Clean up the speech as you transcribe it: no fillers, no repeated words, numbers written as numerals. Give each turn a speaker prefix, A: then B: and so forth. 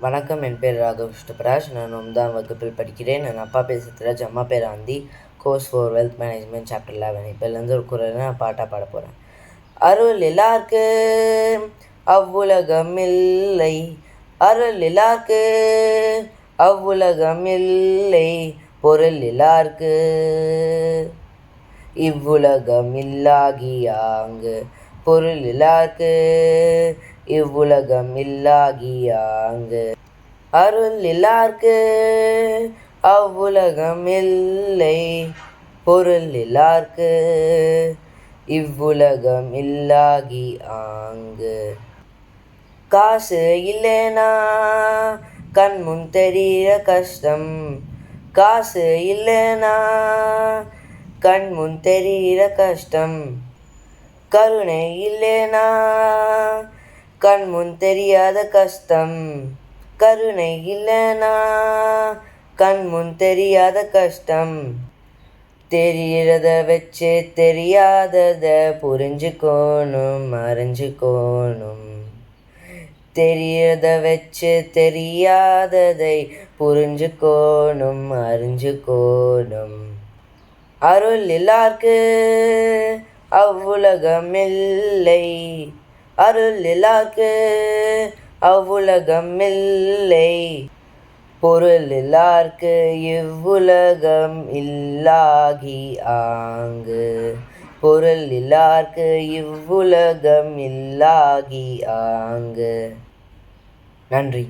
A: வணக்கம், என் பேர் ராகவ் கிருஷ்ணபிராஜ். நான் 9ஆம் வகுப்பில் படிக்கிறேன். என் அப்பா பேர் சத்யராஜ், அம்மா பேர் Anthi. Course for wealth management chapter 11. இப்போலேருந்து ஒரு குரல் நான் பாட்டாக பாட போகிறேன். அருள் எல்லாருக்கு அவ்வுலகம் இல்லை, அருள் எல்லாருக்கு அவ்வுலகம் இல்லை, பொருள் எல்லாருக்கு இவ்வுலகம் இல்லாகியாங்கு, பொருள் எல்லாருக்கு இவ்வுலகம் இல்லாகியாங்கு. அருள் எல்லாருக்கு அவ்வுலகம் இல்லை, பொருள் எல்லாருக்கு இவ்வுலகம் இல்லாகி ஆங்கு. காசு இல்லைனா கண் முன் தெரிகிற கஷ்டம், காசு இல்லைனா கண் முன் தெரிகிற கஷ்டம், கருணை இல்லைனா கண் முன் தெரியாத கஷ்டம், கருணை இல்லைனா கண் முன் தெரியாத கஷ்டம். தெரிகிறத வச்சு தெரியாதத புரிஞ்சுக்கோணும், அறிஞ்சுக்கோணும். தெரிகிறத வச்சு தெரியாததை புரிஞ்சுக்கோணும், அறிஞ்சுக்கோணும். அருள் எல்லாருக்கு அவ்வுலகம் இல்லை, அருள் எல்லாருக்கு அவ்வுலகம் இல்லை, பொருள் எல்லாருக்கு இவ்வுலகம் இல்லாகி ஆங்கு, பொருள் எல்லாருக்கு இவ்வுலகம் இல்லாகி ஆங்கு. நன்றி.